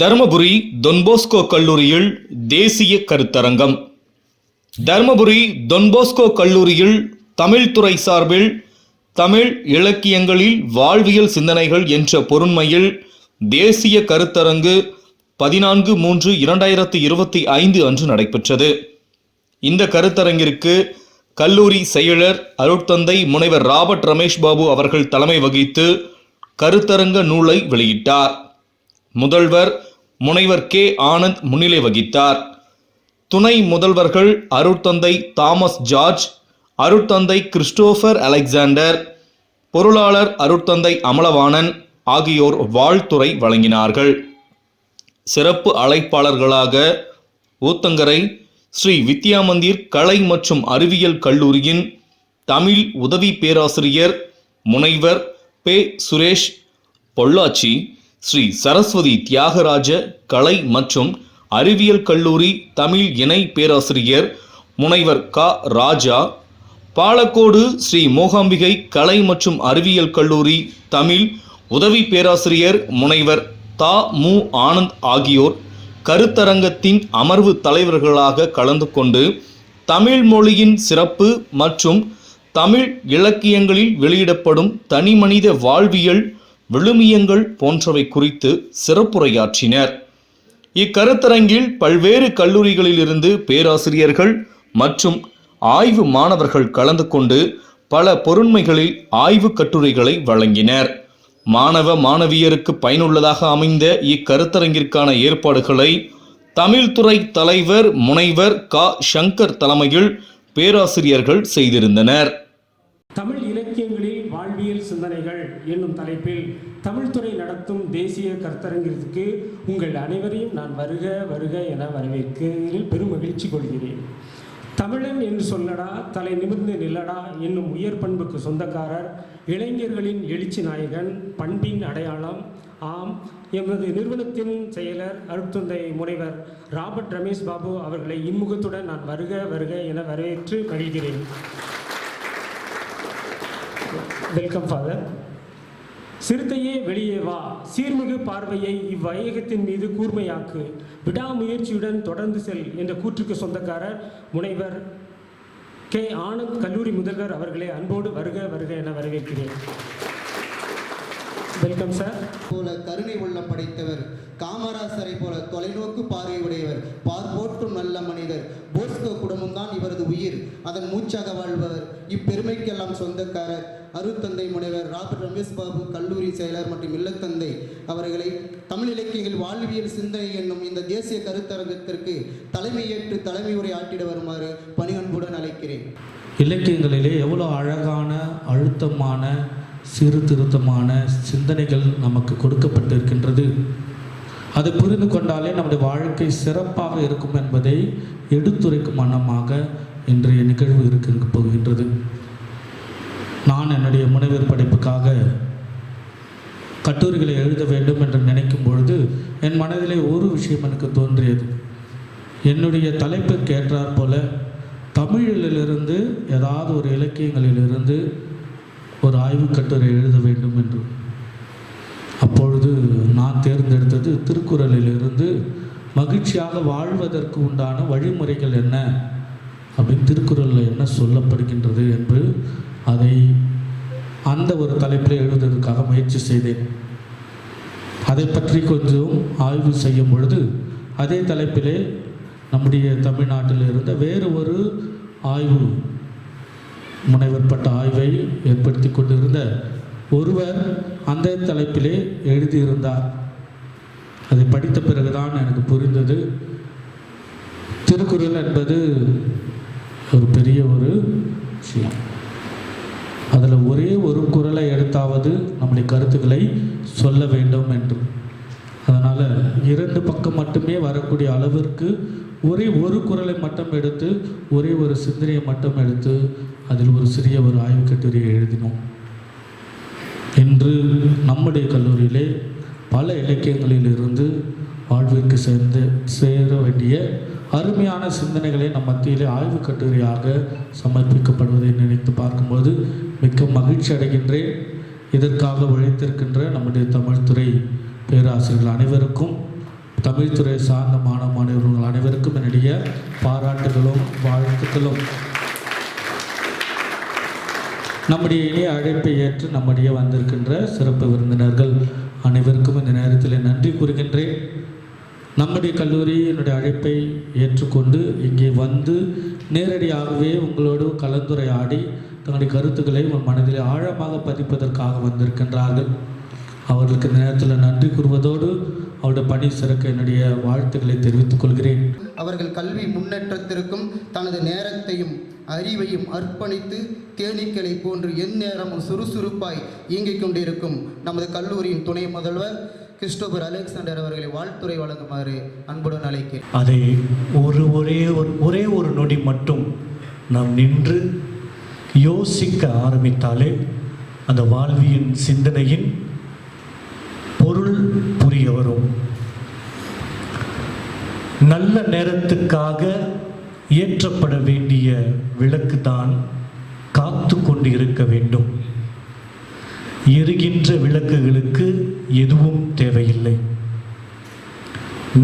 Dharmapuri Don Bosco கல்லூரியில் தேசிய கருத்தரங்கம். தர்மபுரி டொன்போஸ்கோ கல்லூரியில் தமிழ் துறை சார்பில் தமிழ் இலக்கியங்களில் வாழ்வியல் சிந்தனைகள் என்ற பொருண்மையில் தேசிய கருத்தரங்கு 14/3/2025 அன்று நடைபெற்றது. இந்த கருத்தரங்கிற்கு கல்லூரி செயலர் அருட்தந்தை முனைவர் ராபர்ட் ரமேஷ் பாபு அவர்கள் தலைமை வகித்து கருத்தரங்க நூலை வெளியிட்டார். முதல்வர் முனைவர் கே ஆனந்த் முன்னிலை வகித்தார். துணை முதல்வர்கள் அருட்தந்தை தாமஸ் ஜார்ஜ், அருட்தந்தை கிறிஸ்டோபர் அலெக்சாண்டர், பொருளாளர் அருட்தந்தை அமலவாணன் ஆகியோர் வாழ்த்துரை வழங்கினார்கள். சிறப்பு அழைப்பாளர்களாக ஊத்தங்கரை ஸ்ரீ வித்யா மந்திர் கலை மற்றும் அறிவியல் கல்லூரியின் தமிழ் உதவி பேராசிரியர் முனைவர் பே. சுரேஷ், பொள்ளாச்சி ஸ்ரீ சரஸ்வதி தியாகராஜ கலை மற்றும் அறிவியல் கல்லூரி தமிழ் இணை பேராசிரியர் முனைவர் க. ராஜா, பாலக்கோடு ஸ்ரீ மூகாம்பிகை கலை மற்றும் அறிவியல் கல்லூரி தமிழ் உதவி பேராசிரியர் முனைவர் தா. மு. ஆனந்த் ஆகியோர் கருத்தரங்கத்தின் அமர்வு தலைவர்களாக கலந்து கொண்டு தமிழ் மொழியின் சிறப்பு மற்றும் தமிழ் இலக்கியங்களில் வெளியிடப்படும் தனிமனித வாழ்வியல் விழுமியங்கள் போன்றவை குறித்து சிறப்புரையாற்றினர். இக்கருத்தரங்கில் பல்வேறு கல்லூரிகளிலிருந்து பேராசிரியர்கள் மற்றும் ஆய்வு மாணவர்கள் கலந்து கொண்டு பல பொருண்மைகளில் ஆய்வு கட்டுரைகளை வழங்கினர். மாணவ மாணவியருக்கு பயனுள்ளதாக அமைந்த இக்கருத்தரங்கிற்கான ஏற்பாடுகளை தமிழ்துறை தலைவர் முனைவர் க. சங்கர் தலைமையில் பேராசிரியர்கள் செய்திருந்தனர். தமிழ் இலக்கியங்களில் வாழ்வியல் சிந்தனைகள் என்னும் தலைப்பில் தமிழ்துறை நடத்தும் தேசிய கருத்தரங்கிற்கு உங்கள் அனைவரையும் நான் வருக வருக என வரவேற்கிறதில் பெரும் மகிழ்ச்சி கொள்கிறேன். தமிழன் என்று சொல்லடா, தலை நிமிர்ந்து நில்லடா என்னும் உயர் பண்புக்கு சொந்தக்காரர், இளைஞர்களின் எழுச்சி நாயகன், பண்பின் அடையாளம். ஆம், எமது நிறுவனத்தின் செயலர் அருட்தந்தை முனைவர் ராபர்ட் ரமேஷ் பாபு அவர்களை இன்முகத்துடன் நான் வருக வருக என வரவேற்று மகிழ்கிறேன். Welcome father. சிறுத்தையே வெளியே வா, சீர்மிகு பார்வையை இவ்வையகத்தின் மீது கூர்மையாக்கு, விடாமுயற்சியுடன் தொடர்ந்து செல் என்ற கூற்றுக்கு சொந்தக்காரர் முனைவர் கே. ஆனந்த் கல்லூரி முதல்வர் அவர்களை அன்போடு வருக வருக என வரவேற்கிறேன். Welcome sir. போல கருணை உள்ளம் படைத்தவர், காமராசரை போல தொலைநோக்கு பார்வை உடையவர், பார்ப்போற்றும் நல்ல மனிதர், போஸ்கோ குடும்பம் தான் இவரது உயிர், அதன் மூச்சாக வாழ்பவர், இப்பெருமைக்கெல்லாம் சொந்தக்காரர் அருட்தந்தை முனைவர் ராபர்ட் ரமேஷ் பாபு கல்லூரி செயலர் மற்றும் இல்லத்தந்தை அவர்களை தமிழ் இலக்கியங்கள் வாழ்வியல் சிந்தனை என்னும் இந்த தேசிய கருத்தரங்கத்திற்கு தலைமையேற்று தலைமை உரை ஆற்றிட வருமாறு பணியன்புடன் அழைக்கிறேன். இலக்கியங்களிலே எவ்வளோ அழகான அழுத்தமான சீர்திருத்தமான சிந்தனைகள் நமக்கு கொடுக்கப்பட்டிருக்கின்றது. அதை புரிந்து கொண்டாலே நம்முடைய வாழ்க்கை சிறப்பாக இருக்கும் என்பதை எடுத்துரைக்கும் வண்ணமாக இன்றைய நிகழ்வு இருக்க போகின்றது. நான் என்னுடைய முனைவர் படிப்புக்காக கட்டுரைகளை எழுத வேண்டும் என்று நினைக்கும் பொழுது என் மனதிலே ஒரு விஷயம் எனக்கு தோன்றியது. என்னுடைய தலைப்புக்கு ஏற்றாற் போல தமிழிலிருந்து ஏதாவது ஒரு இலக்கியங்களிலிருந்து ஒரு ஆய்வு கட்டுரை எழுத வேண்டும் என்று. அப்பொழுது நான் தேர்ந்தெடுத்தது திருக்குறளிலிருந்து மகிழ்ச்சியாக வாழ்வதற்கு உண்டான வழிமுறைகள் என்ன அப்படின்னு திருக்குறளில் என்ன சொல்லப்படுகின்றது என்று அதை அந்த ஒரு தலைப்பில் எழுதுவதற்காக முயற்சி செய்தேன். அதை பற்றி கொஞ்சம் ஆய்வு செய்யும் பொழுது அதே தலைப்பிலே நம்முடைய தமிழ்நாட்டில் இருந்த வேறு ஒரு ஆய்வு முனைவர் பட்ட ஆய்வை ஏற்படுத்தி கொண்டிருந்த ஒருவர் அந்த தலைப்பிலே எழுதியிருந்தார். அதை படித்த பிறகுதான் எனக்கு புரிந்தது, திருக்குறள் என்பது ஒரு பெரிய ஒரு விஷயம். அதில் ஒரே ஒரு குறளை எடுத்தாவது நம்முடைய கருத்துக்களை சொல்ல வேண்டும் என்று. அதனால் 2 பக்கம் மட்டுமே வரக்கூடிய அளவிற்கு ஒரே ஒரு குறளை மட்டும் எடுத்து ஒரே ஒரு சிந்தனையை மட்டும் எடுத்து அதில் ஒரு சிறிய ஒரு ஆய்வு கட்டுரையை எழுதினோம். இன்று நம்முடைய கல்லூரியிலே பல இலக்கியங்களில் இருந்து வாழ்விற்கு சேர வேண்டிய அருமையான சிந்தனைகளை நம் மத்தியிலே ஆய்வு கட்டுரையாக சமர்ப்பிக்கப்படுவதை நினைத்து பார்க்கும்போது மிக்க மகிழ்ச்சி அடைகின்றேன். இதற்காக உழைத்திருக்கின்ற நம்முடைய தமிழ்துறை பேராசிரியர்கள் அனைவருக்கும் தமிழ்துறை சார்ந்த மாணவர்கள் அனைவருக்கும் என்னுடைய பாராட்டுகளும் வாழ்த்துக்களும். நம்முடைய இனிய அழைப்பை ஏற்று நம்முடைய வந்திருக்கின்ற சிறப்பு விருந்தினர்கள் அனைவருக்கும் இந்த நேரத்தில் நன்றி கூறுகின்றேன். நம்முடைய கல்லூரி என்னுடைய அழைப்பை ஏற்றுக்கொண்டு இங்கே வந்து நேரடியாகவே உங்களோடு கலந்துரையாடி தங்களுடைய கருத்துக்களை உங்கள் மனதில் ஆழமாக பதிப்பதற்காக வந்திருக்கின்றார்கள். அவர்களுக்கு இந்த நேரத்தில் நன்றி கூறுவதோடு அவருடைய பணி சிறக்க என்னுடைய வாழ்த்துக்களை தெரிவித்துக் கொள்கிறேன். அவர்கள் கல்வி முன்னேற்றத்திற்கும் தனது நேரத்தையும் அறிவையும் அர்ப்பணித்து தேனீக்களை போன்று எந்நேரமும் சுறுசுறுப்பாய் இயங்கிக் கொண்டிருக்கும் நமது கல்லூரியின் துணை முதல்வர் கிறிஸ்டோபர் அலெக்சாண்டர் அவர்களை வாழ்த்துரை வழங்குமாறு அன்புடன் அழைக்கிறேன். அதை ஒரே ஒரு நொடி மட்டும் நாம் நின்று யோசிக்க ஆரம்பித்தாலே அந்த வாழ்வியின் சிந்தனையின் பொருள் புரிய வரும். நல்ல நேரத்துக்காக ஏற்றப்பட வேண்டிய விளக்கு தான் காத்து கொண்டு இருக்க வேண்டும். எரிகின்ற விளக்குகளுக்கு எதுவும் தேவையில்லை.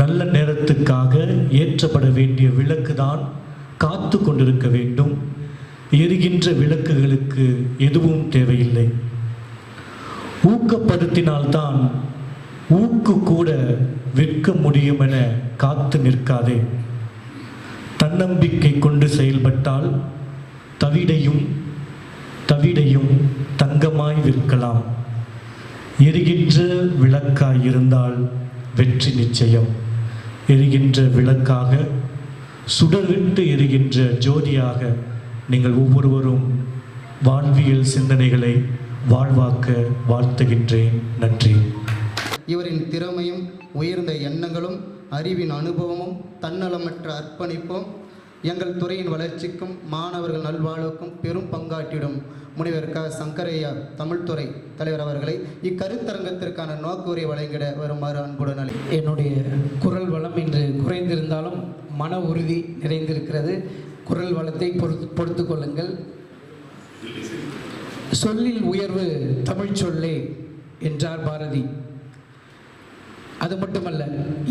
நல்ல நேரத்துக்காக ஏற்றப்பட வேண்டிய விளக்கு தான் காத்து கொண்டிருக்க வேண்டும். எரிகின்ற விளக்குகளுக்கு எதுவும் தேவையில்லை. ஊக்கப்படுத்தினால்தான் ஊக்கு கூட விற்க முடியும் என காத்து நிற்காதே. தன்னம்பிக்கை கொண்டு செயல்பட்டால் தவிடையும் தங்கமாய் விற்கலாம். எரிகின்ற விளக்காய் இருந்தால் வெற்றி நிச்சயம். எரிகின்ற விளக்காக சுடர்விட்டு எரிகின்ற ஜோதியாக நீங்கள் ஒவ்வொருவரும் வாழ்வியல் சிந்தனைகளை வாழ்வாக்க வாழ்த்துகின்றேன். நன்றி. இவரின் திறமையும் உயர்ந்த எண்ணங்களும் அறிவின் அனுபவமும் தன்னலமற்ற அர்ப்பணிப்பும் எங்கள் துறையின் வளர்ச்சிக்கும் மாணவர்கள் நல்வாழ்வுக்கும் பெரும் பங்காற்றிடும் முனைவர் க. சங்கரையா தமிழ்துறை தலைவர் அவர்களை இக்கருத்தரங்கத்திற்கான நோக்குரை வழங்கிட வருமாறு அன்புடன் அழைக்கிறேன். என்னுடைய குரல் வளம் இன்று குறைந்திருந்தாலும் மன உறுதி நிறைந்திருக்கிறது. குரல் வளத்தை பொறுத்து கொள்ளுங்கள். சொல்லில் உயர்வு தமிழ் சொல்லே என்றார் பாரதி. அது மட்டுமல்ல,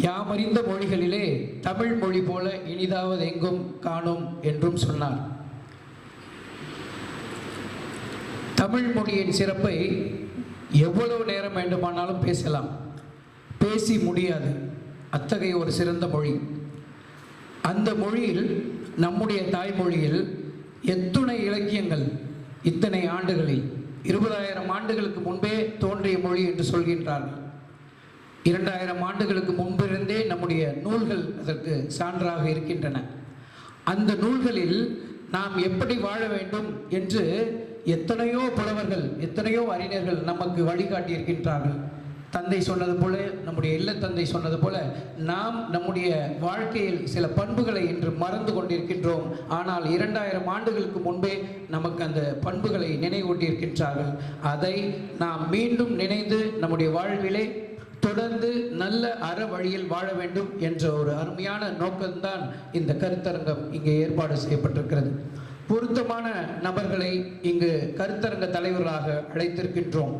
யாமறிந்த மொழிகளிலே தமிழ் மொழி போல இனிதாவது எங்கும் காணோம் என்றும் சொன்னார். தமிழ் மொழியின் சிறப்பை எவ்வளவு நேரம் வேண்டுமானாலும் பேசலாம், பேசி முடியாது. அத்தகைய ஒரு சிறந்த மொழி. அந்த மொழியில், நம்முடைய தாய்மொழியில் எத்துணை இலக்கியங்கள் இத்தனை ஆண்டுகளில் 20,000 ஆண்டுகளுக்கு முன்பே தோன்றிய மொழி என்று சொல்கின்றார்கள். 2000 ஆண்டுகளுக்கு முன்பிருந்தே நம்முடைய நூல்கள் அதற்கு சான்றாக இருக்கின்றன. அந்த நூல்களில் நாம் எப்படி வாழ வேண்டும் என்று எத்தனையோ புலவர்கள், எத்தனையோ அறிஞர்கள் நமக்கு வழிகாட்டியிருக்கின்றார்கள். தந்தை சொன்னது போல, நம்முடைய இல்லத்தந்தை சொன்னது போல, நாம் நம்முடைய வாழ்க்கையில் சில பண்புகளை இன்று மறந்து கொண்டிருக்கின்றோம். ஆனால் 2000 ஆண்டுகளுக்கு முன்பே நமக்கு அந்த பண்புகளை நினைவூட்டியிருக்கின்றார்கள். அதை நாம் மீண்டும் நினைந்து நம்முடைய வாழ்விலே தொடர்ந்து நல்ல அற வழியில் வாழ வேண்டும் என்ற ஒரு அருமையான நோக்கம்தான் இந்த கருத்தரங்கம் இங்கே ஏற்பாடு செய்யப்பட்டிருக்கிறது. பொருத்தமான நபர்களை இங்கு கருத்தரங்க தலைவர்களாக அழைத்திருக்கின்றோம்.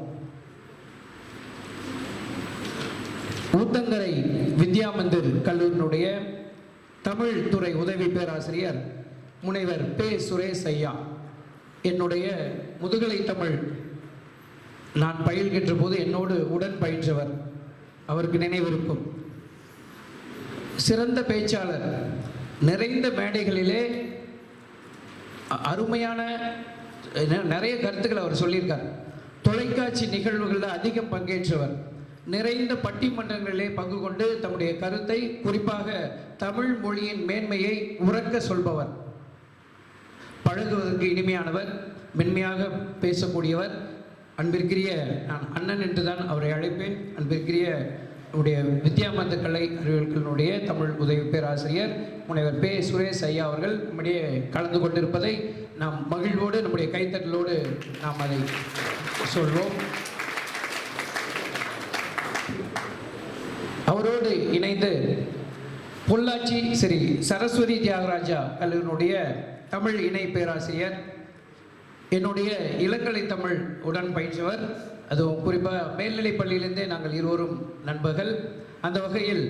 ஊத்தங்கரை வித்யாமந்திர் கல்லூரியினுடைய தமிழ் துறை உதவி பேராசிரியர் முனைவர் பே. சுரேஷ் ஐயா. என்னுடைய முதுகலை தமிழ் நான் பயில்கின்ற போது என்னோடு உடன் பயின்றவர். அவருக்கு நினைவிருக்கும். சிறந்த பேச்சாளர், நிறைந்த மேடைகளிலே அருமையான நிறைய கருத்துக்களை அவர் சொல்லியிருக்கார். தொலைக்காட்சி நிகழ்வுகளில் அதிகம் பங்கேற்றவர். நிறைந்த பட்டிமன்றங்களிலே பங்கு கொண்டு தம்முடைய கருத்தை, குறிப்பாக தமிழ் மொழியின் மேன்மையை உரக்க சொல்பவர். பழகுவதற்கு இனிமையானவர், மென்மையாக பேசக்கூடியவர். அன்பிற்குரிய, நான் அண்ணன் என்று தான் அவரை அழைப்பேன், அன்பிற்குரிய நம்முடைய வித்யாமந்த கலை அறிவியல்களுடைய தமிழ் உதவி பேராசிரியர் முனைவர் பே. சுரேஷ் ஐயா அவர்கள் நம்முடைய கலந்து கொண்டிருப்பதை நாம் மகிழ்வோடு, நம்முடைய கைத்தட்டலோடு நாம் அதை சொல்வோம். அவரோடு இணைந்து பொள்ளாச்சி ஸ்ரீ சரஸ்வதி தியாகராஜா கல்லூரியினுடைய தமிழ் இணை பேராசிரியர், என்னுடைய இளங்கலை தமிழ் உடன் பயின்றவர். அதுவும் குறிப்பாக மேல்நிலைப் பள்ளியிலிருந்தே நாங்கள் இருவரும் நண்பர்கள். அந்த வகையில்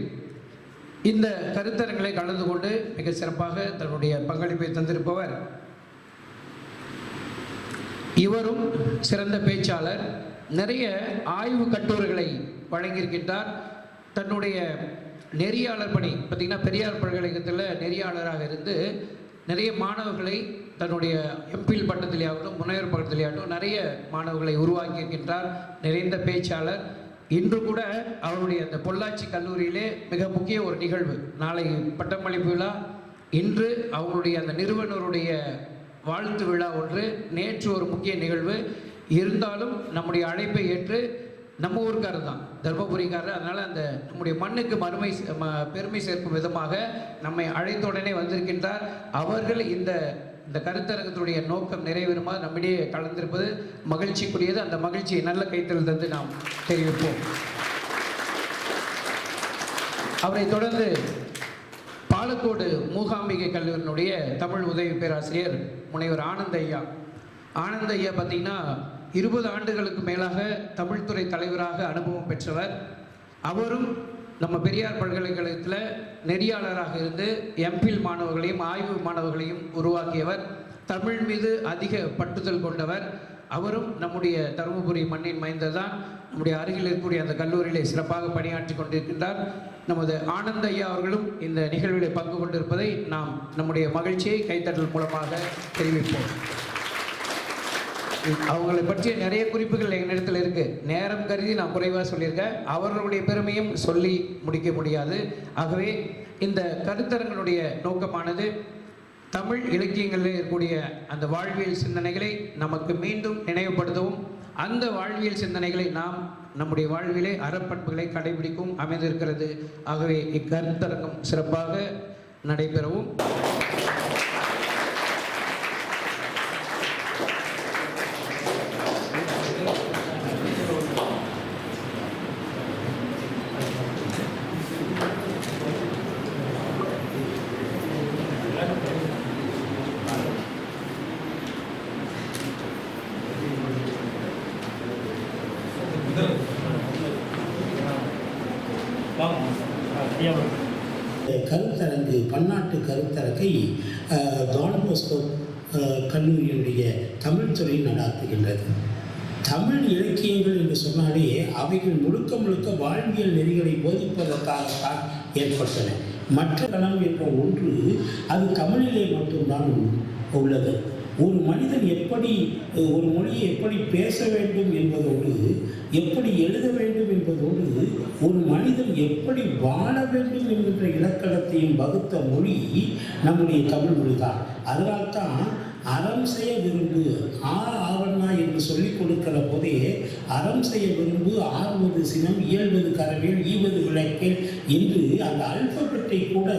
இந்த கருத்தரங்களை கலந்து கொண்டு மிக சிறப்பாக தன்னுடைய பங்களிப்பை தந்திருப்பவர் இவரும் சிறந்த பேச்சாளர். நிறைய ஆய்வு கட்டுரைகளை வழங்கியிருக்கின்றார். தன்னுடைய நெறியாளர் பணி பார்த்திங்கன்னா பெரியார் பல்கலைக்கழகத்தில் நெறியாளராக இருந்து நிறைய மாணவர்களை தன்னுடைய எம்பில் பட்டத்திலேயாகட்டும் முனைவர் பட்டத்திலேயாகட்டும் நிறைய மாணவர்களை உருவாக்கியிருக்கின்றார். நிறைந்த பேச்சாளர். இன்று கூட அவருடைய அந்த பொள்ளாச்சி கல்லூரியிலே மிக முக்கிய ஒரு நிகழ்வு, நாளை பட்டமளிப்பு விழா. இன்று அவங்களுடைய அந்த நிறுவனருடைய வாழ்த்து விழா ஒன்று, நேற்று ஒரு முக்கிய நிகழ்வு. இருந்தாலும் நம்முடைய அழைப்பை ஏற்று நம்ம ஊருக்காரர் தான், தர்மபுரிக்காரர், அதனால் அந்த நம்முடைய மண்ணுக்கு பெருமை சேர்க்கும் விதமாக நம்மை அழைத்த உடனே வந்திருக்கின்றார். அவர்கள் இந்த கருத்தரங்கத்துடைய நோக்கம் நிறைவேறுமா நம்மிடையே கலந்திருப்பது மகிழ்ச்சிக்குரியது. அந்த மகிழ்ச்சியை நல்ல கைத்தல் தந்து நாம் தெரிவிப்போம். அவரை தொடர்ந்து பாலக்கோடு மூகாம்பிகை கல்லூரியினுடைய தமிழ் உதவி பேராசிரியர் முனைவர் ஆனந்த ஐயா. ஆனந்த ஐயா பார்த்திங்கன்னா 20 ஆண்டுகளுக்கு மேலாக தமிழ்துறை தலைவராக அனுபவம் பெற்றவர். அவரும் நம்ம பெரியார் பல்கலைக்கழகத்தில் நெறியாளராக இருந்து எம்பில் மாணவர்களையும் ஆய்வு மாணவர்களையும் உருவாக்கியவர். தமிழ் மீது அதிக பற்றுதல் கொண்டவர். அவரும் நம்முடைய தருமபுரி மண்ணின் மைந்தர் தான். நம்முடைய அருகில் இருக்கக்கூடிய அந்த கல்லூரியிலே சிறப்பாக பணியாற்றி கொண்டிருக்கின்றார். நமது ஆனந்த ஐயா அவர்களும் இந்த நிகழ்விலே பங்கு கொண்டிருப்பதை நாம் நம்முடைய மகிழ்ச்சியை கைத்தட்டல் மூலமாக தெரிவிப்போம். அவங்களை பற்றிய நிறைய குறிப்புகள் என்னிடத்தில் இருக்குது. நேரம் கருதி நான் குறைவாக சொல்லியிருக்கேன். அவர்களுடைய பெருமையும் சொல்லி முடிக்க முடியாது. ஆகவே இந்த கருத்தரங்களுடைய நோக்கமானது தமிழ் இலக்கியங்களில் இருக்கக்கூடிய அந்த வாழ்வியல் சிந்தனைகளை நமக்கு மீண்டும் நினைவுபடுத்தவும், அந்த வாழ்வியல் சிந்தனைகளை நாம் நம்முடைய வாழ்விலே அறப்பண்புகளை கடைபிடிக்கவும் அமைந்திருக்கிறது. ஆகவே இக்கருத்தரங்கம் சிறப்பாக நடைபெறவும் கருத்தரங்கு பன்னாட்டு கருத்தரங்கை டான் போஸ்கோ கல்லூரியினுடைய தமிழ்துறை நடாத்துகின்றது. தமிழ் இலக்கியங்கள் என்று சொன்னாலே அவைகள் முழுக்க வாழ்வியல் நெறிகளை போதிப்பதற்காகத்தான் ஏற்பட்டன. மற்ற களம் என்ற ஒன்று அது தமிழிலே மட்டும்தான் உள்ளது. ஒரு மனிதன் எப்படி ஒரு மொழியை எப்படி பேச வேண்டும் என்பதோடு, எப்படி எழுத வேண்டும் என்பதோடு, ஒரு மனிதன் எப்படி வாழ வேண்டும் என்கின்ற இலக்கணத்தையும் வகுத்த மொழி நம்முடைய தமிழ் மொழி தான். அதனால்தான் அறம் செய்ய விரும்பு ஆவண்ணா என்று சொல்லிக் கொடுக்கிற போதே அறம் செய்ய விரும்பு, ஆறுவது சினம், இயல்வது கரவேல், ஈவது விளக்கேல் என்று அந்த அல்பபெட்டை கூட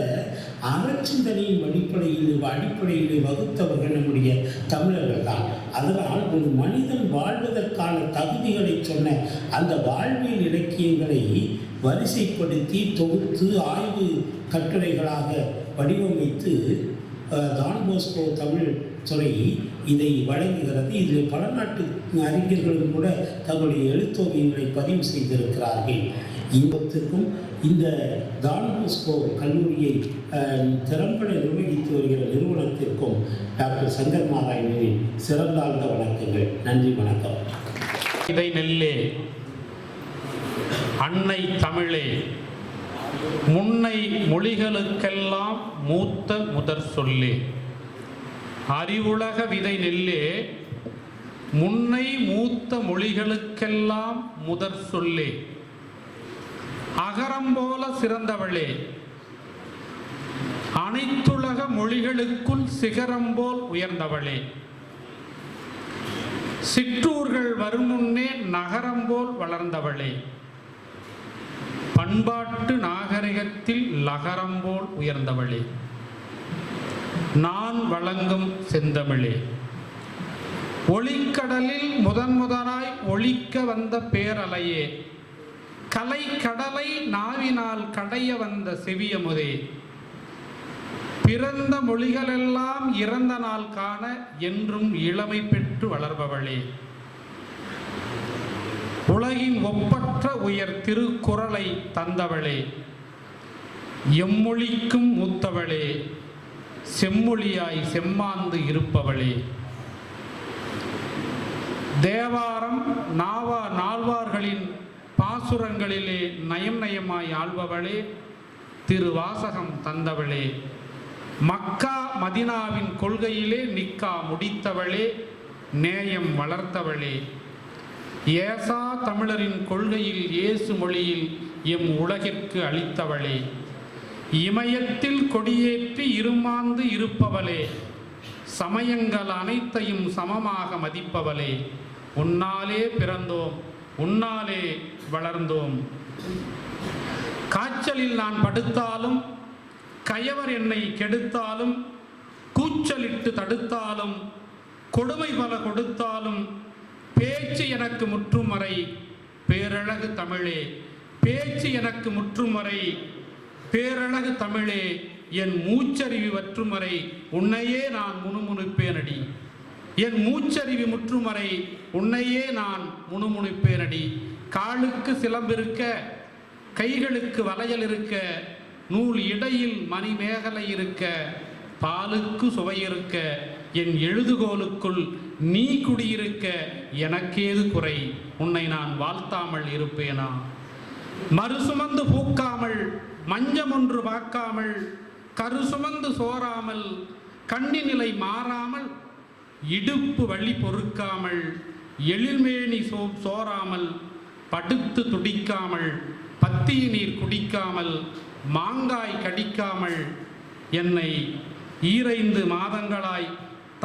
அறச்சிந்தனையின் அடிப்படையில் வகுத்தவர்கள் நம்முடைய தமிழர்கள் தான். அதனால் ஒரு மனிதன் வாழ்வதற்கான தகுதிகளை சொன்ன அந்த வாழ்வியல் இலக்கியங்களை வரிசைப்படுத்தி தொகுத்து ஆய்வு கட்டுரைகளாக வடிவமைத்து டான் போஸ்கோ தமிழ் துறை இதை வழங்குகிறது. இதில் பல நாட்டு அறிஞர்களும் கூட தங்களுடைய எழுத்தோவியங்களை பதிவு செய்திருக்கிறார்கள். இன்பத்திற்கும் இந்த டான் போஸ்கோ கல்லூரியை திறம்பட நிர்வகித்து வருகிற நிறுவனத்திற்கும் டாக்டர் சங்கர் நாராயணனின் சிறந்தாழ்ந்த வணக்கங்கள். நன்றி, வணக்கம். இதை நெல்லே அன்னை தமிழே முன்னை மொழிகளுக்கெல்லாம் மூத்த முதற் சொல்லே. அறிவுலக விதை நெல்லே முன்னை மூத்த மொழிகளுக்கெல்லாம் முதற் சொல்லே. அகரம் போல சிறந்தவளே அனைத்துலக மொழிகளுக்குள் சிகரம் போல் உயர்ந்தவளே. சிற்றூர்கள் வரும் முன்னே நகரம் போல் வளர்ந்தவளே. பண்பாட்டு நாகரிகத்தில் லகரம் போல் உயர்ந்தவளே. நான் வழங்கும் செந்தமிழே. ஒளிக்கடலில் முதன்முதலாய் ஒழிக்க வந்த பேரலையே. கலை கடலை நாவினால் கடைய வந்த செவியமுதே. பிறந்த மொழிகளெல்லாம் இறந்த நாள் காண என்றும் இளமை பெற்று வளர்பவளே. உலகின் ஒப்பற்ற உயர் திருக்குறளை தந்தவளே. எம்மொழிக்கும் மூத்தவளே, செம்மொழியாய் செம்மாந்து இருப்பவளே, தேவாரம் நால்வார்களின் பாசுரங்களிலே நயம் நயமாய் ஆள்பவளே, திருவாசகம் தந்தவளே, மக்கா மதினாவின் கொள்கையிலே நிக்கா முடித்தவளே, நேயம் வளர்த்தவளே, ஏசா தமிழரின் கொள்கையில் இயேசு மொழியில் எம் உலகிற்கு அளித்தவளே, இமயத்தில் கொடியேற்றி இருமாந்து இருப்பவளே, சமயங்கள் அனைத்தையும் சமமாக மதிப்பவளே, உன்னாலே பிறந்தோம், உன்னாலே வளர்ந்தோம். காய்ச்சலில் நான் படுத்தாலும், கயவர் என்னை கெடுத்தாலும், கூச்சலிட்டு தடுத்தாலும், கொடுமை பல கொடுத்தாலும், பேச்சு எனக்கு முற்றும் வரை பேரழகு தமிழே, பேச்சு எனக்கு முற்றும் வரை பேரழகு தமிழே, என் மூச்சறிவு வற்றும் வரை உன்னையே நான் முணுமுணுப்பேனடி, என் மூச்சறிவு முற்றும் வரை உன்னையே நான் முணுமுணுப்பேனடி. காலுக்கு சிலம்பிருக்க, கைகளுக்கு வளையல் இருக்க, நூல் இடையில் மணிமேகலை இருக்க, பாலுக்கு சுவையிருக்க, என் எழுதுகோலுக்குள் நீ குடியிருக்க, எனக்கேது குறை, உன்னை நான் வாழ்த்தாமல் இருப்பேனா? மறுசுமந்து பூக்காமல், மஞ்சம் ஒன்று வாக்காமல், கருசுமந்து சோறாமல், கண்ணி நிலை மாறாமல், இடுப்பு வழி பொறுக்காமல், எழில்மேனி சோறாமல், படுத்து துடிக்காமல், பத்திய நீர் குடிக்காமல், மாங்காய் கடிக்காமல், என்னை 2 மாதங்களாய்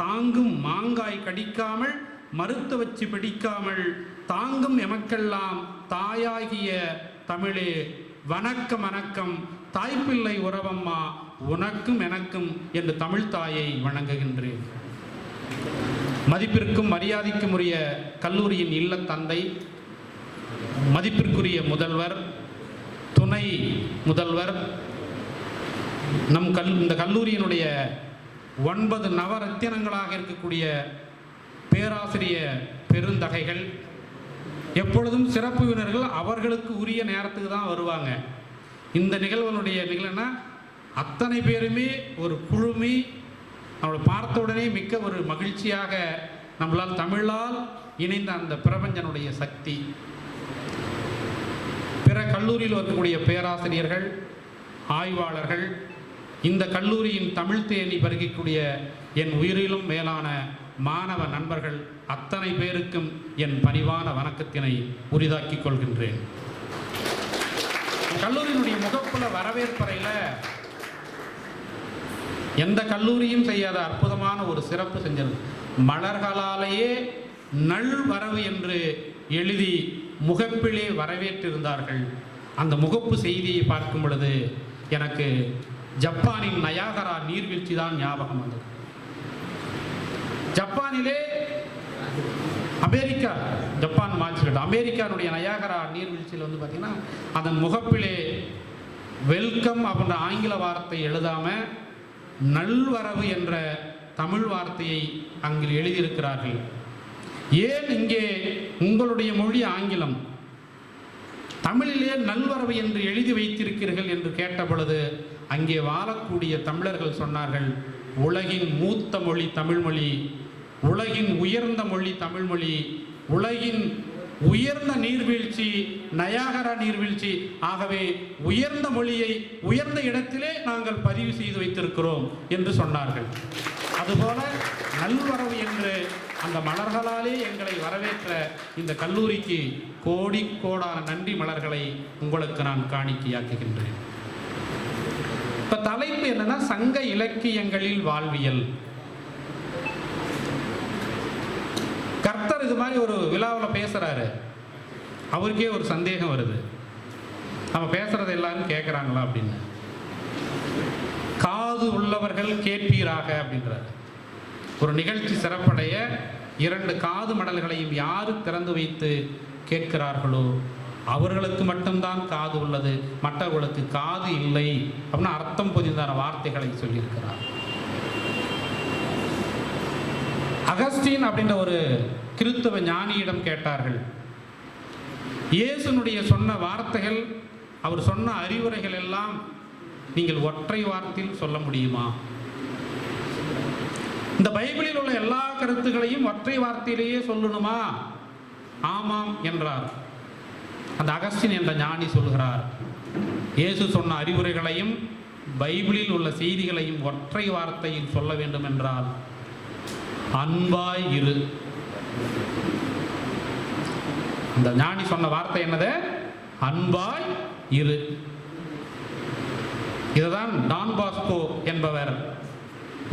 தாங்கும் மாங்காய் கடிக்காமல், மறுத்து வச்சு பிடிக்காமல், தாங்கும் எமக்கெல்லாம் தாயாகிய தமிழே, வணக்கம் வணக்கம், தாய்ப்பிள்ளை உறவம்மா, உனக்கும் எனக்கும் என்று தமிழ் தாயை வணங்குகின்றேன். மதிப்பிற்கும் மரியாதைக்கும் உரிய கல்லூரியின் இல்ல தந்தை, மதிப்பிற்குரிய முதல்வர், துணை முதல்வர், இந்த கல்லூரியினுடைய 9 நவரத்தினங்களாக இருக்கக்கூடிய பேராசிரிய பெருந்தகைகள், எப்பொழுதும் சிறப்பு விருந்தினர்கள் அவர்களுக்கு உரிய நேரத்துக்கு தான் வருவாங்க. இந்த நிகழ்வுனா அத்தனை பேருமே ஒரு குழுமி அவளை பார்த்த உடனே மிக்க ஒரு மகிழ்ச்சியாக நம்மளால் தமிழால் இணைந்த அந்த பிரபஞ்சனுடைய சக்தி. பிற கல்லூரியில் இருக்கக்கூடிய பேராசிரியர்கள், ஆய்வாளர்கள், இந்த கல்லூரியின் தமிழ் தேனி பருகக்கூடிய என் உயிரிலும் மேலான மாணவ நண்பர்கள் அத்தனை பேருக்கும் என் பணிவான வணக்கத்தினை உரிதாக்கிக் கொள்கின்றேன். கல்லூரியினுடைய முகப்புல வரவேற்பறையில் எந்த கல்லூரியும் செய்யாத அற்புதமான ஒரு சிறப்பு செஞ்சது. மலர்களாலேயே நல்வரவு என்று எழுதி முகப்பிலே வரவேற்றிருந்தார்கள். அந்த முகப்பு செய்தியை பார்க்கும் பொழுது எனக்கு ஜப்பானின் நயாகரா நீர்வீழ்ச்சி தான் ஞாபகம் வந்தது. ஜப்பானிலே ஜப்பான் மாற்றிட்டு அமெரிக்கானுடைய நயாகரா நீர்வீழ்ச்சியில் வந்து பார்த்தீங்கன்னா அதன் முகப்பிலே வெல்கம் அப்படின்ற ஆங்கில வார்த்தை எழுதாமல் நல்வரவு என்ற தமிழ் வார்த்தையை அங்கு எழுதியிருக்கிறார்கள். ஏன் இங்கே உங்களுடைய மொழி ஆங்கிலம், தமிழிலே நல்வரவு என்று எழுதி வைத்திருக்கிறீர்கள் என்று கேட்ட பொழுது அங்கே வாழக்கூடிய தமிழர்கள் சொன்னார்கள், உலகின் மூத்த மொழி தமிழ்மொழி, உலகின் உயர்ந்த மொழி தமிழ்மொழி, உலகின் உயர்ந்த நீர்வீழ்ச்சி நயாகரா நீர்வீழ்ச்சி, ஆகவே உயர்ந்த மொழியை உயர்ந்த இடத்திலே நாங்கள் பதிவு செய்து வைத்திருக்கிறோம் என்று சொன்னார்கள். அதுபோல நல்வரவு என்று அந்த மலர்களாலே எங்களை வரவேற்ற இந்த கல்லூரிக்கு கோடி கோடான நன்றி மலர்களை உங்களுக்கு நான் காணிக்கையாக்குகின்றேன். இப்ப தலைப்பு என்னன்னா, சங்க இலக்கியங்களில் வாழ்வியல். கர்த்தர் இது மாதிரி ஒரு விழாவில் பேசுறாரு, அவருக்கே ஒரு சந்தேகம் வருது, நம்ம பேசுறது எல்லாரும் கேட்குறாங்களா அப்படின்னு. காது உள்ளவர்கள் கேட்பீராக அப்படின்றார். ஒரு நிகழ்ச்சி சிறப்படைய 2 காது மடல்களையும் யாரு திறந்து வைத்து கேட்கிறார்களோ அவர்களுக்கு மட்டும்தான் காது உள்ளது, மற்றவர்களுக்கு காது இல்லை அப்படின்னு அர்த்தம் பொதிந்தான வார்த்தைகளை சொல்லியிருக்கிறார். அகஸ்டீன் அப்படின்ற ஒரு கிறிஸ்தவ ஞானியிடம் கேட்டார்கள், இயேசுனுடைய சொன்ன வார்த்தைகள், அவர் சொன்ன அறிவுரைகள் எல்லாம் நீங்கள் ஒற்றை வார்த்தையில் சொல்ல முடியுமா? இந்த பைபிளில் உள்ள எல்லா கருத்துக்களையும் ஒற்றை வார்த்தையிலேயே சொல்லணுமா? ஆமாம் என்றார். அந்த அகஸ்டின் என்ற ஞானி சொல்கிறார், இயேசு சொன்ன அறிவுரைகளையும் பைபிளில் உள்ள செய்திகளையும் ஒற்றை வார்த்தையில் சொல்ல வேண்டும் என்றால் அன்பாய் இரு. அந்த ஞானி சொன்ன வார்த்தை என்னது? அன்பாய் இரு. இதுதான் டான் பாஸ்கோ என்பவர்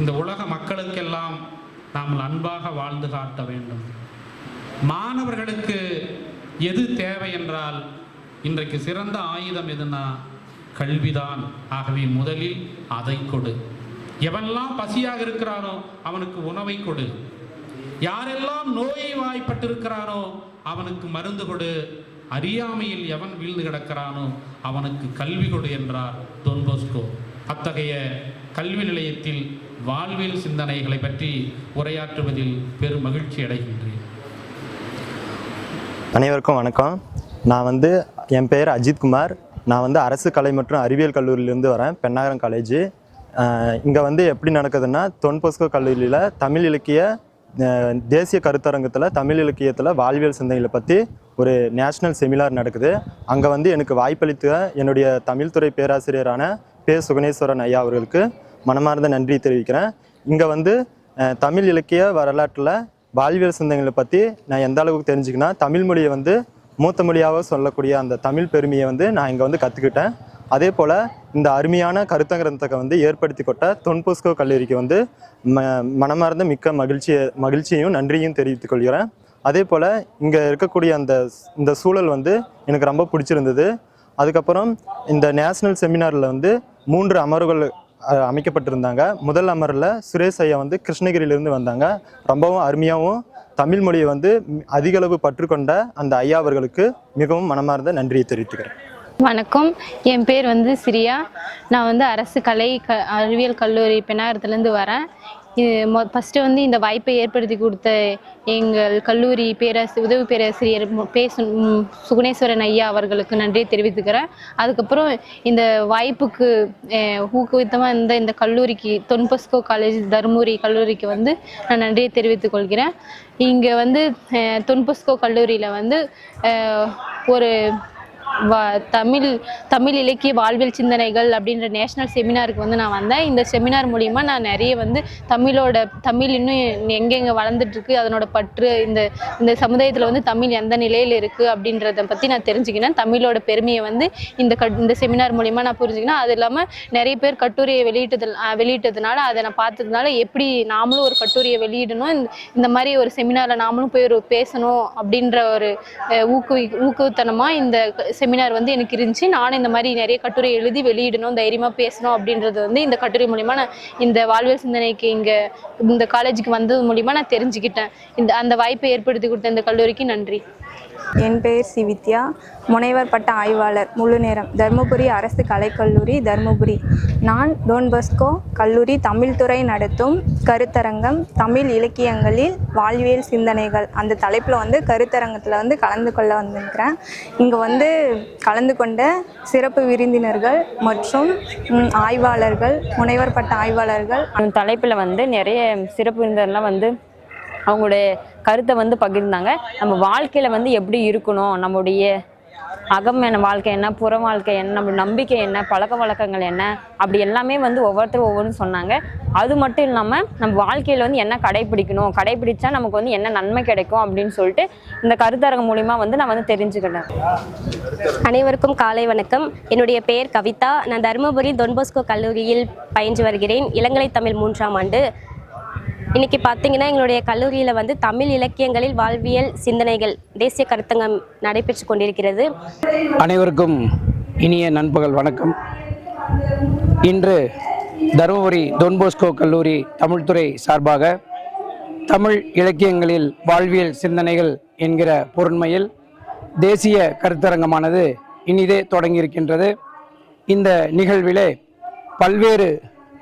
இந்த உலக மக்களுக்கெல்லாம் நாம் அன்பாக வாழ்ந்து காட்ட வேண்டும். மாணவர்களுக்கு எது தேவை என்றால் இன்றைக்கு சிறந்த ஆயுதம் எதுனா கல்விதான். ஆகவே முதலில் அதை கொடு. எவனெல்லாம் பசியாக இருக்கிறானோ அவனுக்கு உணவை கொடு. யாரெல்லாம் நோயை வாய்ப்பட்டிருக்கிறானோ அவனுக்கு மருந்து கொடு. அறியாமையில் எவன் வீழ்ந்து கிடக்கிறானோ அவனுக்கு கல்வி கொடு என்றார் டொன் பாஸ்கோ. அத்தகைய கல்வி நிலையத்தில் வாழ்வியல் சிந்தனைகளை பற்றி உரையாற்றுவதில் பெரும் மகிழ்ச்சி அடைகின்றேன். அனைவருக்கும் வணக்கம். நான் என் பெயர் அஜித்குமார். நான் அரசு கலை மற்றும் அறிவியல் கல்லூரியிலேருந்து வரேன், பெண்ணாகரம் காலேஜ். இங்கே எப்படி நடக்குதுன்னா, டொன் பாஸ்கோ கல்லூரியில் தமிழ் இலக்கிய தேசிய கருத்தரங்கத்தில் தமிழ் இலக்கியத்தில் வாழ்வியல் சிந்தனைகளை பற்றி ஒரு நேஷ்னல் செமினார் நடக்குது. அங்கே எனக்கு வாய்ப்பளித்த என்னுடைய தமிழ்துறை பேராசிரியரான பே. சுகுணேஸ்வரன் ஐயா அவர்களுக்கு மனமார்ந்த நன்றி தெரிவிக்கிறேன். இங்கே தமிழ் இலக்கிய வரலாற்றில் வாழ்வியல் சிந்தனைகளை பற்றி நான் எந்த அளவுக்கு தெரிஞ்சுக்கினா, தமிழ் மொழியை மூத்த மொழியாக சொல்லக்கூடிய அந்த தமிழ் பெருமையை நான் இங்கே கற்றுக்கிட்டேன். அதே போல் இந்த அருமையான கருத்தரங்கத்தை ஏற்படுத்தி கொண்ட டொன் பாஸ்கோ கல்லூரிக்கு மனமார்ந்த மிக்க மகிழ்ச்சியையும் நன்றியும் தெரிவித்துக் கொள்கிறேன். அதே போல் இங்கே இருக்கக்கூடிய இந்த சூழல் எனக்கு ரொம்ப பிடிச்சிருந்தது. அதுக்கப்புறம் இந்த நேஷ்னல் செமினாரில் 3 அமர்வுகள் அமைக்கப்பட்டிருந்தாங்க. முதல் அமரில் சுரேஷ் ஐயா கிருஷ்ணகிரியிலிருந்து வந்தாங்க. ரொம்பவும் அருமையாகவும் தமிழ் மொழியை அதிகளவு பற்றுக்கொண்ட அந்த ஐயா அவர்களுக்கு மிகவும் மனமார்ந்த நன்றியை தெரிவித்துக்கிறேன். வணக்கம், என் பேர் சிரியா. நான் அரசு கலை அறிவியல் கல்லூரி பெண்ணாகரத்துலேருந்து வரேன். ஃபஸ்ட்டு இந்த வாய்ப்பை ஏற்படுத்தி கொடுத்த எங்கள் கல்லூரி உதவி பேராசிரியர் பே. சுகுணேஸ்வரன் ஐயா அவர்களுக்கு நன்றியை தெரிவித்துக்கிறேன். அதுக்கப்புறம் இந்த வாய்ப்புக்கு ஊக்குவித்தமாக இந்த கல்லூரிக்கு டொன் பாஸ்கோ காலேஜ் தருமபுரி கல்லூரிக்கு நான் நன்றியை தெரிவித்துக் கொள்கிறேன். இங்கே டொன் பாஸ்கோ கல்லூரியில் ஒரு தமிழ் இலக்கிய வாழ்வியல் சிந்தனைகள் அப்படின்ற நேஷ்னல் செமினாருக்கு நான் வந்தேன். இந்த செமினார் மூலிமா நான் நிறைய தமிழ் இன்னும் எங்கெங்கே வளர்ந்துட்டுருக்கு, அதனோட பற்று, இந்த சமுதாயத்தில் தமிழ் எந்த நிலையில் இருக்குது அப்படின்றத பற்றி நான் தெரிஞ்சுக்கினேன். தமிழோட பெருமையை இந்த செமினார் மூலிமா நான் புரிஞ்சுக்கினேன். அது இல்லாமல் நிறைய பேர் கட்டுரையை வெளியிட்டதுனால அதை நான் பார்த்ததுனால எப்படி நாமளும் ஒரு கட்டுரையை வெளியிடணும், இந்த மாதிரி ஒரு செமினாரில் நாமளும் போய் பேசணும் அப்படின்ற ஒரு ஊக்குவித்தனமாக இந்த செமினார் எனக்கு இருந்துச்சு. நானும் இந்த மாதிரி நிறைய கட்டுரை எழுதி வெளியிடணும், தைரியமாக பேசணும் அப்படின்றது இந்த கட்டுரை மூலிமா நான் இந்த வாழ்வியல் சிந்தனைக்கு இந்த காலேஜுக்கு வந்தது மூலிமா நான் தெரிஞ்சுக்கிட்டேன். அந்த வாய்ப்பை ஏற்படுத்தி கொடுத்த இந்த கல்லூரிக்கு நன்றி. என் பெயர் சிவித்யா, முனைவர் பட்ட ஆய்வாளர், முழு நேரம், தருமபுரி அரசு கலைக்கல்லூரி தருமபுரி. நான் டொன் பாஸ்கோ கல்லூரி தமிழ்துறை நடத்தும் கருத்தரங்கம் தமிழ் இலக்கியங்களில் வாழ்வியல் சிந்தனைகள் அந்த தலைப்பில் கருத்தரங்கத்தில் கலந்து கொள்ள வந்திருக்கிறேன். இங்கே கலந்து கொண்ட சிறப்பு விருந்தினர்கள் மற்றும் ஆய்வாளர்கள், முனைவர் பட்ட ஆய்வாளர்கள் அந்த தலைப்பில் நிறைய சிறப்பு விருந்தினர்லாம் அவங்களுடைய கருத்தை பகிர்ந்தாங்க. நம்ம வாழ்க்கையில் எப்படி இருக்கணும், நம்முடைய அகம் என்ன, வாழ்க்கை என்ன, புற வாழ்க்கை என்ன, நம்ம நம்பிக்கை என்ன, பழக்க வழக்கங்கள் என்ன, அப்படி எல்லாமே ஒவ்வொருத்தரும் ஒவ்வொன்றும் சொன்னாங்க. அது மட்டும் இல்லாமல் நம்ம வாழ்க்கையில் என்ன கடைபிடிக்கணும், கடைபிடிச்சா நமக்கு என்ன நன்மை கிடைக்கும் அப்படின்னு சொல்லிட்டு இந்த கருத்தரங்கம் மூலிமா நான் தெரிஞ்சுக்கிட்டேன். அனைவருக்கும் காலை வணக்கம். என்னுடைய பெயர் கவிதா. நான் தருமபுரி டொன் பாஸ்கோ கல்லூரியில் பயின்று வருகிறேன். இளங்கலை தமிழ் 3ஆம் ஆண்டு. இன்றைக்கி பார்த்திங்கன்னா எங்களுடைய கல்லூரியில் தமிழ் இலக்கியங்களில் வாழ்வியல் சிந்தனைகள் தேசிய கருத்தரங்கம் நடைபெற்று கொண்டிருக்கிறது. அனைவருக்கும் இனிய நண்பகல் வணக்கம். இன்று தருமபுரி டொன் பாஸ்கோ கல்லூரி தமிழ்துறை சார்பாக தமிழ் இலக்கியங்களில் வாழ்வியல் சிந்தனைகள் என்கிற பொருண்மையில் தேசிய கருத்தரங்கமானது இனிதே தொடங்கியிருக்கின்றது. இந்த நிகழ்விலே பல்வேறு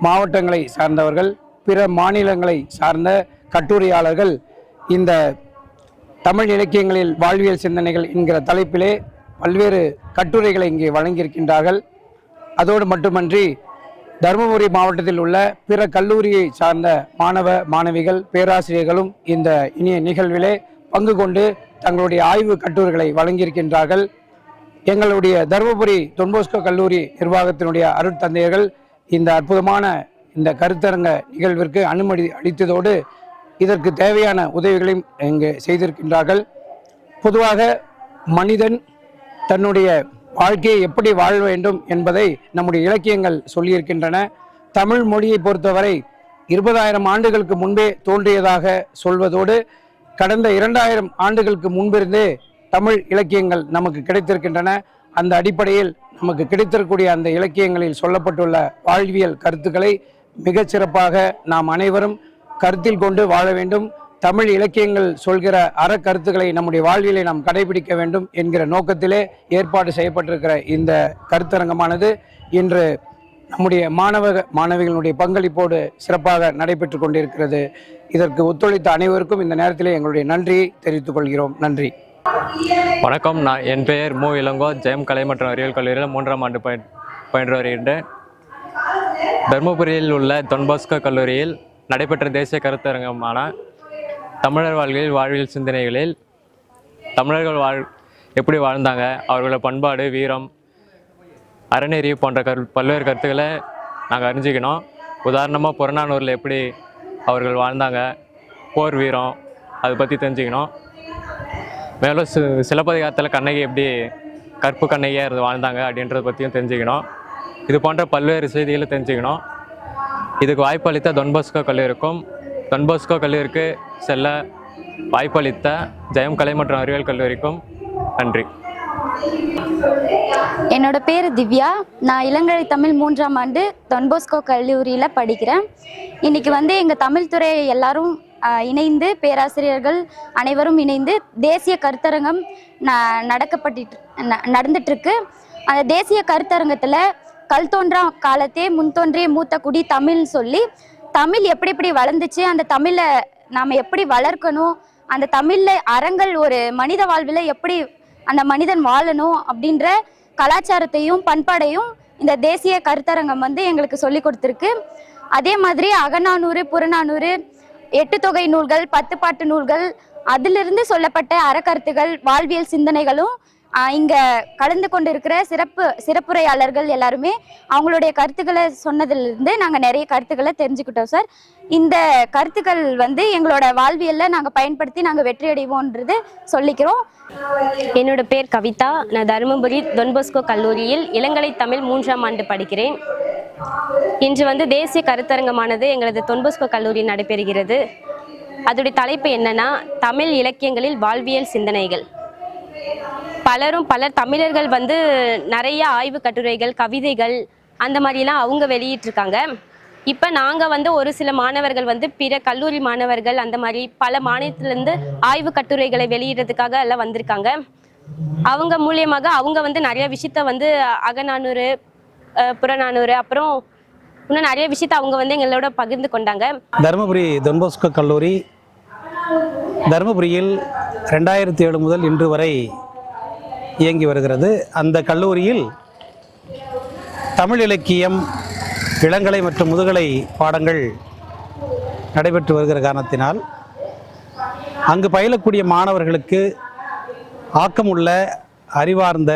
மாவட்டங்களை சார்ந்தவர்கள், பிற மாநிலங்களை சார்ந்த கட்டுரையாளர்கள் இந்த தமிழ் இலக்கியங்களில் வாழ்வியல் சிந்தனைகள் என்கிற தலைப்பிலே பல்வேறு கட்டுரைகளை இங்கே வழங்கியிருக்கின்றார்கள். அதோடு மட்டுமன்றி தருமபுரி மாவட்டத்தில் உள்ள பிற கல்லூரியை சார்ந்த மாணவ மாணவிகள் பேராசிரியர்களும் இந்த இனிய நிகழ்விலே பங்கு கொண்டு தங்களுடைய ஆய்வு கட்டுரைகளை வழங்கியிருக்கின்றார்கள். எங்களுடைய தருமபுரி தொன்போஸ்கோ கல்லூரி நிர்வாகத்தினுடைய அருட்தந்தையர்கள் இந்த அற்புதமான இந்த கருத்தரங்க நிகழ்விற்கு அனுமதி அளித்ததோடு இதற்கு தேவையான உதவிகளையும் இங்கு செய்திருக்கின்றார்கள். பொதுவாக மனிதன் தன்னுடைய வாழ்க்கையை எப்படி வாழ வேண்டும் என்பதை நம்முடைய இலக்கியங்கள் சொல்லியிருக்கின்றன. தமிழ் மொழியை பொறுத்தவரை 20,000 ஆண்டுகளுக்கு முன்பே தோன்றியதாக சொல்வதோடு கடந்த 2000 ஆண்டுகளுக்கு முன்பிருந்தே தமிழ் இலக்கியங்கள் நமக்கு கிடைத்திருக்கின்றன. அந்த அடிப்படையில் நமக்கு கிடைத்திருக்கக்கூடிய அந்த இலக்கியங்களில் சொல்லப்பட்டுள்ள வாழ்வியல் கருத்துக்களை மிகச்சிறப்பாக நாம் அனைவரும் கருத்தில் கொண்டு வாழ வேண்டும். தமிழ் இலக்கியங்கள் சொல்கிற அறக்கருத்துக்களை நம்முடைய வாழ்வியலை நாம் கடைபிடிக்க வேண்டும் என்கிற நோக்கத்திலே ஏற்பாடு செய்யப்பட்டிருக்கிற இந்த கருத்தரங்கமானது இன்று நம்முடைய மாணவிகளுடைய பங்களிப்போடு சிறப்பாக நடைபெற்று கொண்டிருக்கிறது. இதற்கு ஒத்துழைத்த அனைவருக்கும் இந்த நேரத்திலே எங்களுடைய நன்றியை தெரிவித்துக் கொள்கிறோம். நன்றி. வணக்கம். என் பெயர் மு இளங்கோ. ஜெயம் கலை மற்றும் அறிவியல் கல்லூரியில் 3ஆம் ஆண்டு பயின்று வருகின்றேன். தருமபுரியில் உள்ள தொன்போஸ்கோ கல்லூரியில் நடைபெற்ற தேசிய கருத்தரங்கமான தமிழர் வாழ்வியல் சிந்தனைகளில் தமிழர்கள் எப்படி வாழ்ந்தாங்க, அவர்களோட பண்பாடு, வீரம், அறநெறி போன்ற பல்வேறு கருத்துக்களை நாங்கள் அறிஞ்சிக்கணும். உதாரணமாக புறநானூரில் எப்படி அவர்கள் வாழ்ந்தாங்க, போர் வீரம், அதை பற்றி தெரிஞ்சுக்கணும். மேலும் சிலப்பதிகாரத்தில் கண்ணகி எப்படி கற்பு கண்ணகியாக இருந்து வாழ்ந்தாங்க அப்படின்றத பற்றியும் தெரிஞ்சுக்கணும். இது போன்ற பல்வேறு செய்திகளை தெரிஞ்சுக்கணும். இதுக்கு வாய்ப்பளித்த தொன்போஸ்கோ கல்லூரிக்கும் தொன்போஸ்கோ கல்லூரிக்கு செல்ல வாய்ப்பளித்த ஜெயம் கலை மற்றும் அறிவியல் கல்லூரிக்கும் நன்றி. என்னோட பேர் திவ்யா. நான் இளங்கலை தமிழ் 3ஆம் ஆண்டு தொன்போஸ்கோ கல்லூரியில் படிக்கிறேன். இன்றைக்கி எங்கள் தமிழ் துறை எல்லாரும் இணைந்து, பேராசிரியர்கள் அனைவரும் இணைந்து தேசிய கருத்தரங்கம் நடந்துட்டுருக்கு. அந்த தேசிய கருத்தரங்கத்தில் கல் தோன்றா காலத்தே முன்தோன்றிய மூத்த குடி தமிழ்னு சொல்லி தமிழ் எப்படி எப்படி வளர்ந்துச்சு, அந்த தமிழை நாம் எப்படி வளர்க்கணும், அந்த தமிழில் அறங்கள் ஒரு மனித வாழ்வில் எப்படி அந்த மனிதன் வாழணும் அப்படின்ற கலாச்சாரத்தையும் பண்பாடையும் இந்த தேசிய கருத்தரங்கம் எங்களுக்கு சொல்லி கொடுத்துருக்கு. அதே மாதிரி அகநானூறு, புறநானூறு, 8 தொகை நூல்கள், 10 பாட்டு நூல்கள், அதிலிருந்து சொல்லப்பட்ட அறக்கருத்துகள், வாழ்வியல் சிந்தனைகளும் இங்கே கலந்து கொண்டு இருக்கிற சிறப்புரையாளர்கள் எல்லாருமே அவங்களுடைய கருத்துக்களை சொன்னதிலிருந்து நாங்கள் நிறைய கருத்துக்களை தெரிஞ்சுக்கிட்டோம் சார். இந்த கருத்துக்கள் எங்களோட வாழ்வியலில் நாங்கள் பயன்படுத்தி நாங்கள் வெற்றி அடைவோன்றது சொல்லிக்கிறோம். என்னோட பேர் கவிதா. நான் தருமபுரி தொன்போஸ்கோ கல்லூரியில் இளங்கலை தமிழ் 3ஆம் ஆண்டு படிக்கிறேன். இன்று தேசிய கருத்தரங்கமானது எங்களது தொன்போஸ்கோ கல்லூரியில் நடைபெறுகிறது. அதோடைய தலைப்பு என்னன்னா, தமிழ் இலக்கியங்களில் வாழ்வியல் சிந்தனைகள். பலர் தமிழர்கள் நிறைய ஆய்வு கட்டுரைகள், கவிதைகள் அந்த மாதிரிலாம் அவங்க வெளியிட்டிருக்காங்க. இப்போ நாங்கள் ஒரு சில மாணவர்கள் பிற கல்லூரி மாணவர்கள் அந்த மாதிரி பல மாநிலத்திலேருந்து ஆய்வு கட்டுரைகளை வெளியிடுறதுக்காக எல்லாம் வந்திருக்காங்க. அவங்க மூலியமாக அவங்க நிறைய விஷயத்த அகநானூறு, புறநானூறு, அப்புறம் இன்னும் நிறைய விஷயத்த அவங்க எங்களோட பகிர்ந்து கொண்டாங்க. தருமபுரி தொன்போஸ்கோ கல்லூரி தருமபுரியில் 2007 முதல் இன்று வரை இயங்கி வருகிறது. அந்த கல்லூரியில் தமிழ் இலக்கியம், இளங்கலை மற்றும் முதுகலை பாடங்கள் நடைபெற்று வருகிற காரணத்தினால் அங்கு பயிலக்கூடிய மாணவர்களுக்கு ஆக்கமுள்ள, அறிவார்ந்த,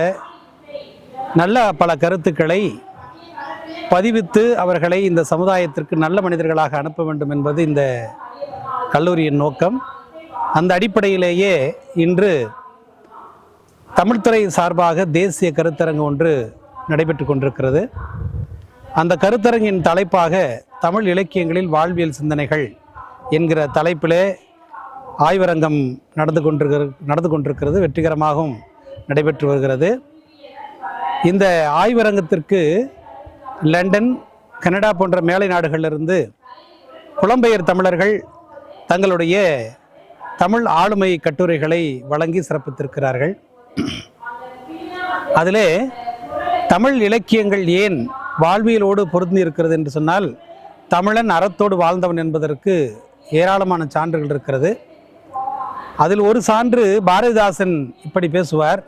நல்ல பல கருத்துக்களை பதிவித்து அவர்களை இந்த சமுதாயத்திற்கு நல்ல மனிதர்களாக அனுப்ப வேண்டும் என்பது இந்த கல்லூரியின் நோக்கம். அந்த அடிப்படையிலேயே இன்று தமிழ்துறை சார்பாக தேசிய கருத்தரங்கு ஒன்று நடைபெற்று கொண்டிருக்கிறது. அந்த கருத்தரங்கின் தலைப்பாக தமிழ் இலக்கியங்களில் வாழ்வியல் சிந்தனைகள் என்கிற தலைப்பிலே ஆய்வரங்கம் நடந்து கொண்டிருக்கிறது. வெற்றிகரமாகவும் நடைபெற்று வருகிறது. இந்த ஆய்வரங்கத்திற்கு லண்டன், கனடா போன்ற மேலை நாடுகளிலிருந்து புலம்பெயர் தமிழர்கள் தங்களுடைய தமிழ் ஆளுமை கட்டுரைகளை வழங்கி சிறப்பித்திருக்கிறார்கள். அதிலே தமிழ் இலக்கியங்கள் ஏன் வாழ்வியலோடு பொருந்தி இருக்கிறது என்று சொன்னால், தமிழன் அறத்தோடு வாழ்ந்தவன் என்பதற்கு ஏராளமான சான்றுகள் இருக்கிறது. அதில் ஒரு சான்று பாரதிதாசன் இப்படி பேசுவார்: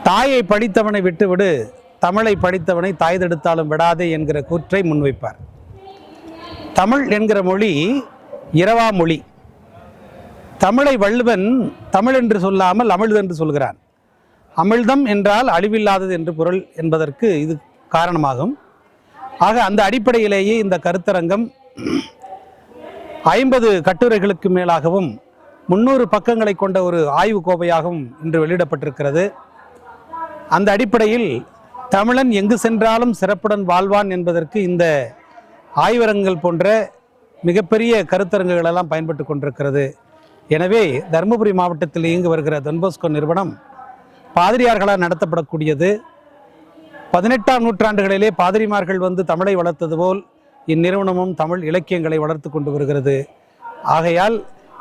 தாயை படித்தவனை விட்டுவிடு, தமிழை படித்தவனை தாய் தடுத்தாலும் விடாதே என்கிற கூற்றை முன்வைப்பார். தமிழ் என்கிற மொழி இரவா மொழி. தமிழை வள்ளுவன் தமிழ் என்று சொல்லாமல் அமிழ்து என்று சொல்கிறான். அமிழ்தம் என்றால் அழிவில்லாதது என்று பொருள் என்பதற்கு இது காரணமாகும். ஆக அந்த அடிப்படையிலேயே இந்த கருத்தரங்கம் 50 கட்டுரைகளுக்கு மேலாகவும் 300 பக்கங்களை கொண்ட ஒரு ஆய்வு கோவையாகவும் இன்று வெளியிடப்பட்டிருக்கிறது. அந்த அடிப்படையில் தமிழன் எங்கு சென்றாலும் சிறப்புடன் வாழ்வான் என்பதற்கு இந்த ஆய்வரங்குகள் போன்ற மிகப்பெரிய கருத்தரங்குகள் எல்லாம் பயன்பட்டு கொண்டிருக்கிறது. எனவே தருமபுரி மாவட்டத்தில் இயங்கி வருகிற டொன்போஸ்கோ நிறுவனம் பாதிரியார்களால் நடத்தப்படக்கூடியது. 18ஆம் நூற்றாண்டுகளிலே பாதிரிமார்கள் வந்து தமிழை வளர்த்தது போல் இந்நிறுவனமும் தமிழ் இலக்கியங்களை வளர்த்து கொண்டு வருகிறது. ஆகையால்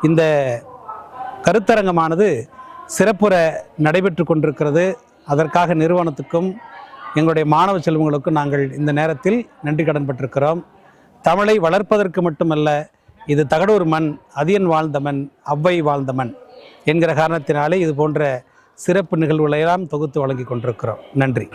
இந்த கருத்தரங்கமானது சிறப்புற நடைபெற்று கொண்டிருக்கிறது. அதற்காக நிறுவனத்துக்கும் எங்களுடைய மாணவ செல்வங்களுக்கும் நாங்கள் இந்த நேரத்தில் நன்றி கடன் பட்டிருக்கிறோம். தமிழை வளர்ப்பதற்கு மட்டுமல்ல, இது தகடூர் மண், அதியன் வாழ்ந்த மண், அவ்வை வாழ்ந்த மண் என்கிற காரணத்தினாலே இது போன்ற சிறப்பு நிகழ்வுகளையெல்லாம் தொகுத்து வழங்கி கொண்டிருக்கிறோம். நன்றி.